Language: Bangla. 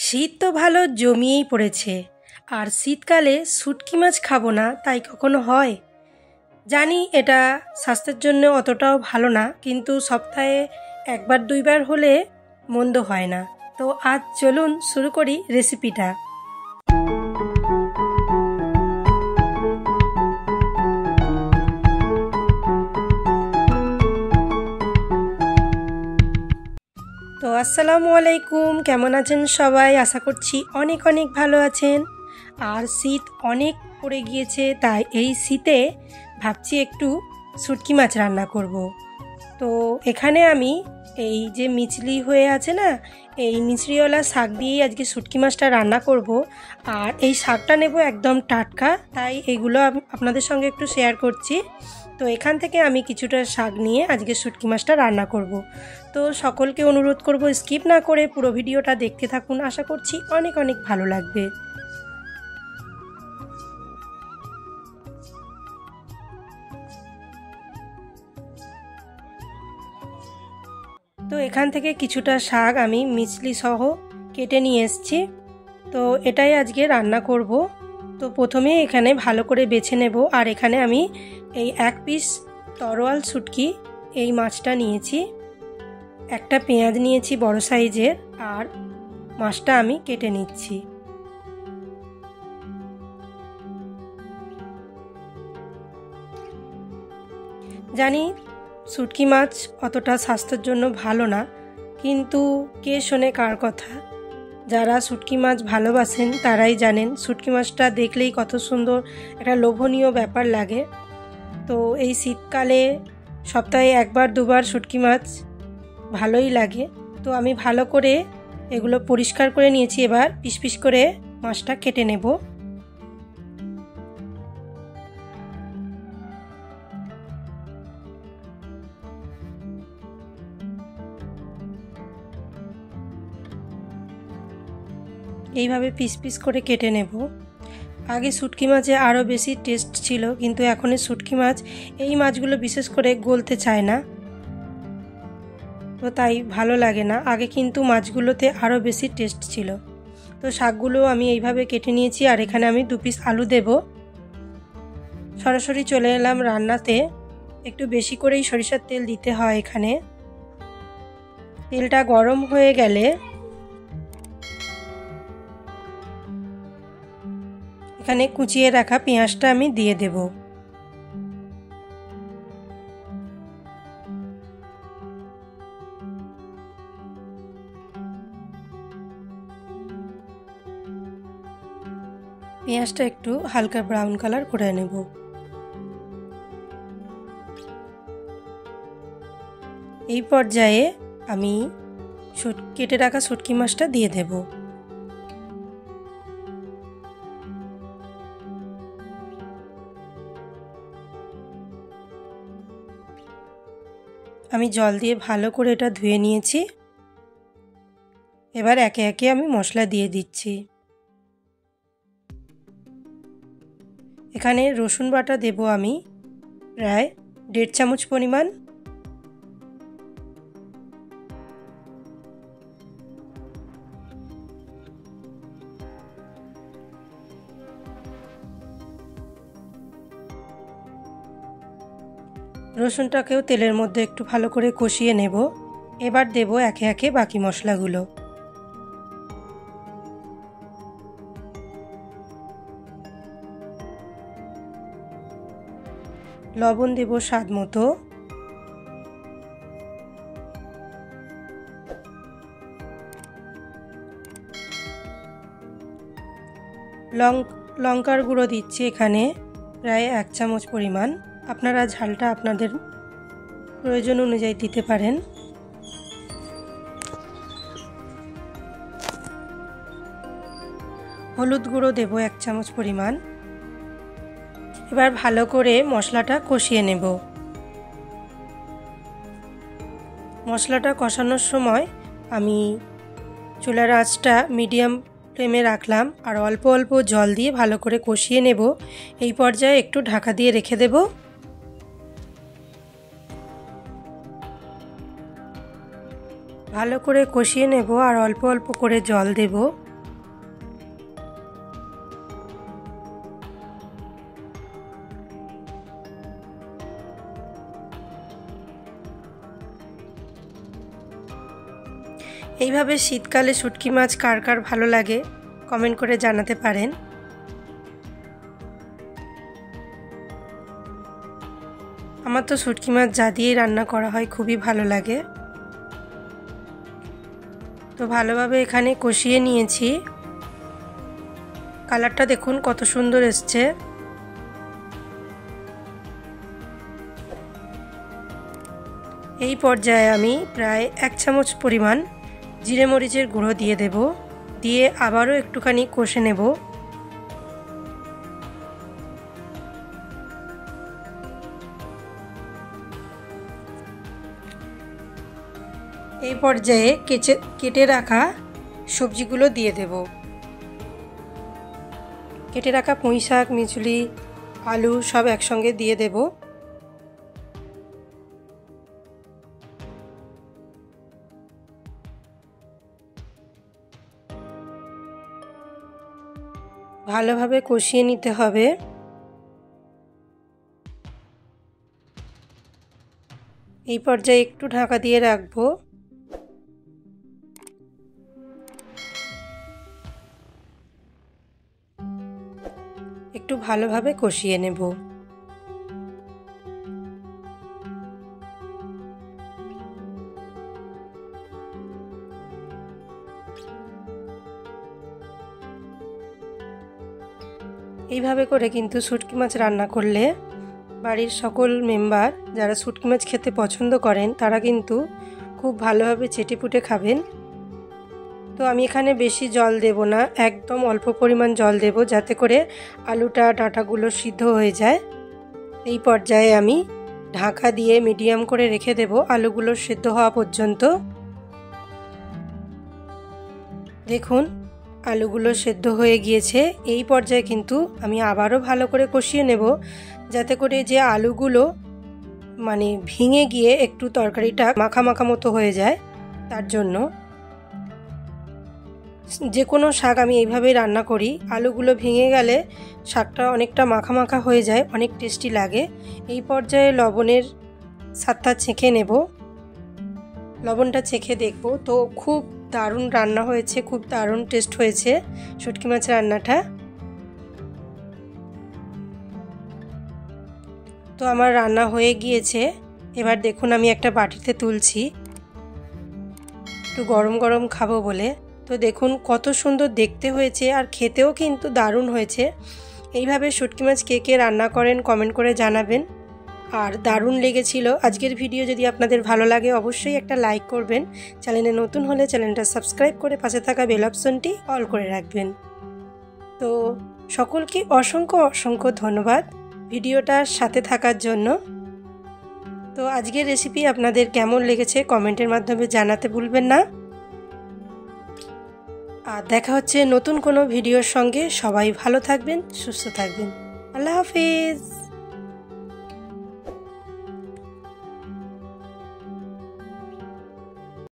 শীত তো ভালো জমিয়েই পড়েছে। আর শীতকালে শুটকি মাছ খাবো না তাই কখনো হয়? জানি এটা স্বাস্থ্যের জন্য অতটাও ভালো না, কিন্তু সপ্তাহে একবার দুইবার হলে মন্দ হয় না। তো আজ চলুন শুরু করি রেসিপিটা। তো আসসালামু আলাইকুম, কেমন আছেন সবাই? আশা করছি অনেক অনেক ভালো আছেন। আর শীত অনেক পড়ে গিয়েছে, তাই এই শীতে ভাবছি একটু শুটকি মাছ রান্না করব। তো এখানে আমি এই যে মিচলি হয়ে আছে না, এই মিচড়িওয়ালা শাক দিয়েই আজকে শুটকি মাছটা রান্না করব। আর এই শাকটা নেব একদম টাটকা, তাই এইগুলো আপনাদের সঙ্গে একটু শেয়ার করছি। তো এখান থেকে আমি কিছুটা শাক নিয়ে আজকে শুটকি মাছটা রান্না করব। তো সকলকে অনুরোধ করব স্কিপ না করে পুরো ভিডিওটা দেখতে থাকুন, আশা করছি অনেক অনেক ভালো লাগবে। তো এখান থেকে কিছুটা শাক আমি মিচলি সহ কেটে নিয়ে এসেছি। তো এটাই আজকে রান্না করব। তো প্রথমে এখানে ভালো করে বেছে নেব। আর এখানে আমি এই 1 পিস তরোয়াল শুটকি এই মাছটা নিয়েছি, একটা পেঁয়াজ নিয়েছি বড় সাইজের, আর মাছটা আমি কেটে নিচ্ছি। জানি শুটকি মাছ অতটা স্বাস্থ্যের জন্য ভালো না, কিন্তু কে শোনে কার কথা? যারা শুটকি মাছ ভালোবাসেন তারাই জানেন শুটকি মাছটা দেখলেই কত সুন্দর একটা লোভনীয় ব্যাপার লাগে। তো এই শীতকালে সপ্তাহে একবার দুবার শুটকি মাছ ভালোই লাগে। তো আমি ভালো করে এগুলো পরিষ্কার করে নিয়েছি। এবার পিস পিস করে মাছটা কেটে নেব। এইভাবে পিস পিস করে কেটে নেব। আগে শুটকি মাছে আরও বেশি টেস্ট ছিল, কিন্তু এখন শুটকি মাছ এই মাছগুলো বিশেষ করে গলতে চায় না, তো তাই ভালো লাগে না। আগে কিন্তু মাছগুলোতে আরও বেশি টেস্ট ছিল। তো শাকগুলো আমি এইভাবে কেটে নিয়েছি। আর এখানে আমি 2 পিস আলু দেব। সরাসরি চলে এলাম রান্নাতে। একটু বেশি করেই সরিষার তেল দিতে হয় এখানে। তেলটা গরম হয়ে গেলে এখানে কুচিয়ে রাখা পেঁয়াজটা আমি দিয়ে দেব। পেঁয়াজটা একটু হালকা ব্রাউন কালার করে নেব। এই পর্যায়ে আমি কেটে রাখা শুটকি মাছটা দিয়ে দেব। আমি জল দিয়ে ভালো করে এটা ধুয়ে নিয়েছি। এবার একে একে আমি মশলা দিয়ে দিচ্ছি। এখানে রসুন বাটা দেব আমি প্রায় 1.5 চামচ পরিমাণ। রসুনটাকেও তেলের মধ্যে একটু ভালো করে কষিয়ে নেব। এবার দেব একে একে বাকি মশলাগুলো। লবণ দেব স্বাদ মতো। লঙ্কার গুঁড়ো দিচ্ছি এখানে প্রায় 1 চামচ পরিমাণ। আপনারা ঝালটা আপনাদের প্রয়োজন অনুযায়ী দিতে পারেন। হলুদ গুঁড়ো দেব 1 চামচ পরিমাণ। এবার ভালো করে মশলাটা কষিয়ে নেব। মশলাটা কষানোর সময় আমি চুলার আঁচটা মিডিয়াম ফ্লেমে রাখলাম আর অল্প অল্প জল দিয়ে ভালো করে কষিয়ে নেব। এই পর্যায়ে একটু ঢাকা দিয়ে রেখে দেব। ভালো করে কষিয়ে নেব আর অল্প অল্প করে জল দেব। এইভাবে শীতকালে শুটকি মাছ কার কার ভালো লাগে কমেন্ট করে জানাতে পারেন। আমার তো শুটকি মাছ যা দিয়েই রান্না করা হয় খুবই ভালো লাগে। তো ভালোভাবে এখানে কষিয়ে নিয়েছি। কালারটা দেখুন কত সুন্দর এসছে। এই পর্যায়ে আমি প্রায় 1 চামচ পরিমাণ জিরে মরিচের গুঁড়ো দিয়ে দেব, দিয়ে আবারও একটুখানি কষে নেব। এই পর্যায়ে কেটে রাখা সবজিগুলো দিয়ে দেব। কেটে রাখা পুঁই শাক, মিচুলি, আলু সব একসঙ্গে দিয়ে দেব। ভালোভাবে কষিয়ে নিতে হবে। এই পর্যায়ে একটু ঢাকা দিয়ে রাখবো। একটু ভালোভাবে কষিয়ে নেব। এইভাবে করে কিন্তু শুটকি মাছ রান্না করলে বাড়ির সকল মেম্বার যারা শুটকি মাছ খেতে পছন্দ করেন তারা কিন্তু খুব ভালোভাবে চেটেপুটে খাবেন। তো আমি এখানে বেশি জল দেব না, একদম অল্প পরিমাণ জল দেব যাতে করে আলুটা ডাঁটাগুলো সিদ্ধ হয়ে যায়। এই পর্যায়ে আমি ঢাকা দিয়ে মিডিয়াম করে রেখে দেব আলুগুলো সিদ্ধ হওয়া পর্যন্ত। দেখুন আলুগুলো সেদ্ধ হয়ে গিয়েছে। এই পর্যায়ে কিন্তু আমি আবারও ভালো করে কষিয়ে নেব যাতে করে যে আলুগুলো ভেঙে গিয়ে একটু তরকারিটা মাখা মাখা মতো হয়ে যায়। তার জন্য যে কোনো শাক আমি এইভাবেই রান্না করি, আলুগুলো ভেঙে গেলে শাকটা অনেকটা মাখা মাখা হয়ে যায়, অনেক টেস্টি লাগে। এই পর্যায়ে লবণের স্বাদটা চেখে নেব। লবণটা চেখে দেখব। তো খুব দারুণ রান্না হয়েছে, খুব দারুণ টেস্ট হয়েছে শুটকি মাছ রান্নাটা। তো আমার রান্না হয়ে গিয়েছে। এবার দেখুন আমি একটা বাটিতে তুলছি, একটু গরম গরম খাবো বলে। তো দেখুন কত সুন্দর দেখতে হয়েছে আর খেতেও কিন্তু দারুণ হয়েছে। এইভাবে শুটকি মাছ কে কে রান্না করেন কমেন্ট করে জানাবেন। আর দারুণ লেগেছিল আজকের ভিডিও। যদি আপনাদের ভালো লাগে অবশ্যই একটা লাইক করবেন। চ্যানেলে নতুন হলে চ্যানেলটা সাবস্ক্রাইব করে পাশে থাকা বেল অপশনটি অল করে রাখবেন। তো সকলকে অসংখ্য অসংখ্য ধন্যবাদ ভিডিওটার সাথে থাকার জন্য। তো আজকের রেসিপি আপনাদের কেমন লেগেছে কমেন্টের মাধ্যমে জানাতে ভুলবেন না। আর দেখা হচ্ছে নতুন কোনো ভিডিওর সঙ্গে। সবাই ভালো থাকবেন, সুস্থ থাকবেন। আল্লাহ হাফিজ।